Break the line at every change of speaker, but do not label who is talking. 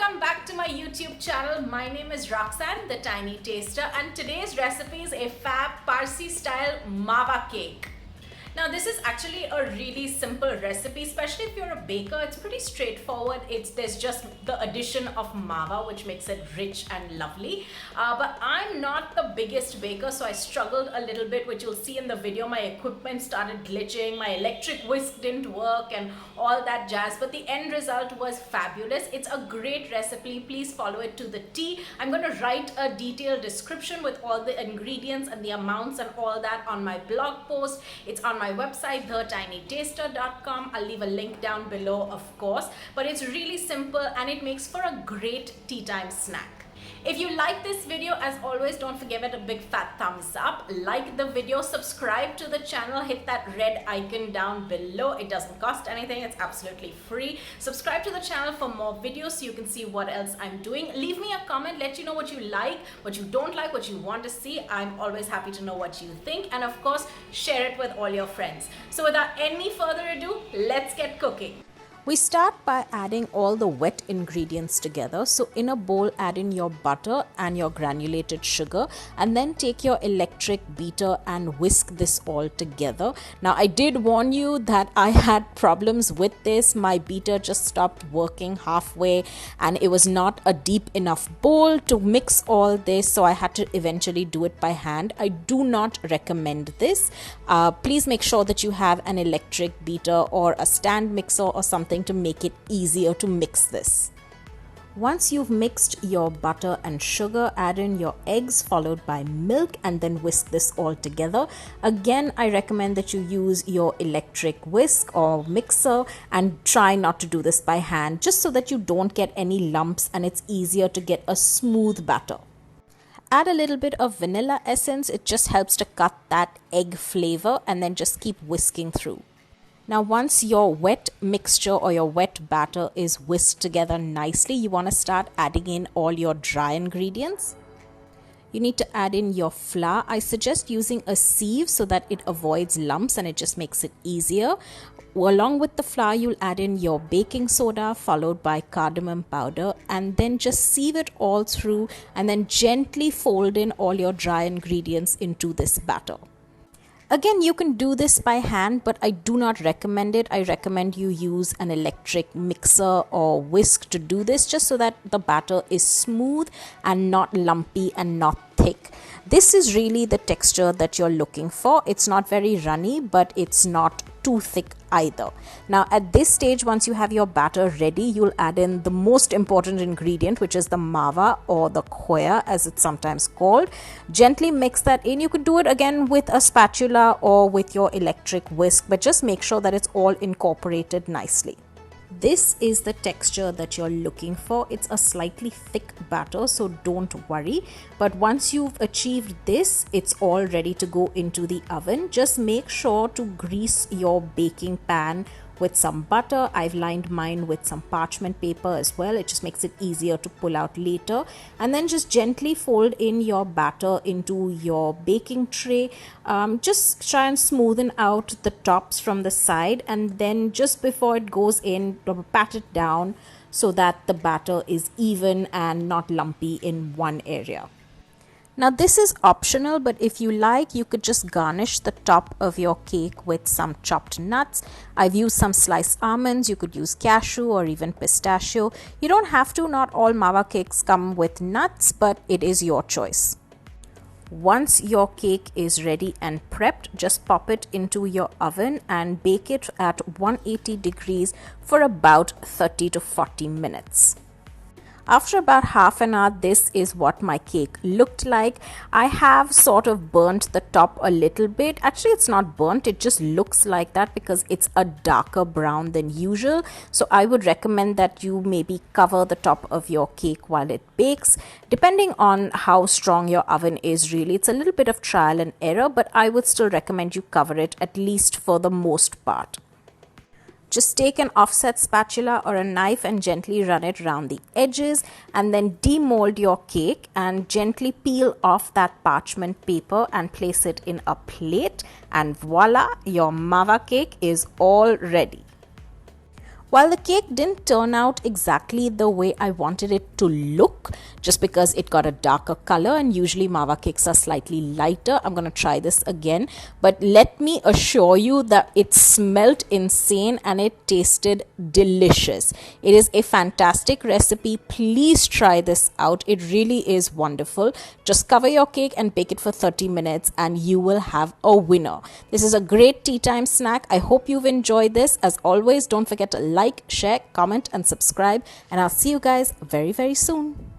Welcome back to my YouTube channel. My name is Roxanne, the Tiny Taster, and today's recipe is a fab Parsi style Mawa Cake. Now this is actually a really simple recipe, especially if you're a baker. It's pretty straightforward. There's just the addition of mawa, which makes it rich and lovely. But I'm not the biggest baker, so I struggled a little bit, which you'll see in the video. My equipment started glitching, my electric whisk didn't work and all that jazz, but the end result was fabulous. It's a great recipe. Please follow it to the T. I'm going to write a detailed description with all the ingredients and the amounts and all that on my blog post. It's on my website, thetinytaster.com. I'll leave a link down below, of course, but it's really simple and it makes for a great tea time snack. If you like this video, as always, don't forget it a big fat thumbs up, like the video, subscribe to the channel, hit that red icon down below. It doesn't cost anything, it's absolutely free. Subscribe to the channel for more videos so you can see what else I'm doing. Leave me a comment, let you know what you like, what you don't like, what you want to see. I'm always happy to know what you think, and of course share it with all your friends. So without any further ado, let's get cooking. We start by adding all the wet ingredients together. So in a bowl, add in your butter and your granulated sugar, and then take your electric beater and whisk this all together. Now I did warn you that I had problems with this. My beater just stopped working halfway and it was not a deep enough bowl to mix all this, so I had to eventually do it by hand. I do not recommend this. Please make sure that you have an electric beater or a stand mixer or something to make it easier to mix this. Once you've mixed your butter and sugar, add in your eggs followed by milk and then whisk this all together. Again, I recommend that you use your electric whisk or mixer and try not to do this by hand, just so that you don't get any lumps and it's easier to get a smooth batter. Add a little bit of vanilla essence. It just helps to cut that egg flavor, and then just keep whisking through. Now once your wet mixture or your wet batter is whisked together nicely, you want to start adding in all your dry ingredients. You need to add in your flour. I suggest using a sieve so that it avoids lumps and it just makes it easier. Along with the flour, you'll add in your baking soda followed by cardamom powder, and then just sieve it all through and then gently fold in all your dry ingredients into this batter. Again, you can do this by hand, but I do not recommend it. I recommend you use an electric mixer or whisk to do this, just so that the batter is smooth and not lumpy and not thick. This is really the texture that you're looking for. It's not very runny, but it's not too thick either. Now at this stage, once you have your batter ready, you'll add in the most important ingredient, which is the mawa or the khoya as it's sometimes called. Gently mix that in. You could do it again with a spatula or with your electric whisk, but just make sure that it's all incorporated nicely. This is the texture that you're looking for. It's a slightly thick batter, so don't worry. But once you've achieved this, it's all ready to go into the oven. Just make sure to grease your baking pan with some butter. I've lined mine with some parchment paper as well. It just makes it easier to pull out later. And then just gently fold in your batter into your baking tray. Just try and smoothen out the tops from the side, and then just before it goes in, pat it down so that the batter is even and not lumpy in one area. Now this is optional, but if you like, you could just garnish the top of your cake with some chopped nuts. I've used some sliced almonds. You could use cashew or even pistachio. You don't have to. Not all mawa cakes come with nuts, but it is your choice. Once your cake is ready and prepped, just pop it into your oven and bake it at 180 degrees for about 30 to 40 minutes. After about half an hour, this is what my cake looked like. I have sort of burnt the top a little bit. Actually, it's not burnt. It just looks like that because it's a darker brown than usual. So I would recommend that you maybe cover the top of your cake while it bakes. Depending on how strong your oven is, really, it's a little bit of trial and error, but I would still recommend you cover it at least for the most part. Just take an offset spatula or a knife and gently run it around the edges, and then demold your cake and gently peel off that parchment paper and place it in a plate, and voila, your mawa cake is all ready. While the cake didn't turn out exactly the way I wanted it to look, just because it got a darker color, and usually Mawa cakes are slightly lighter, I'm going to try this again. But let me assure you that it smelled insane and it tasted delicious. It is a fantastic recipe. Please try this out. It really is wonderful. Just cover your cake and bake it for 30 minutes and you will have a winner. This is a great tea time snack. I hope you've enjoyed this. As always, don't forget to like, share, comment and subscribe, and I'll see you guys very, very soon.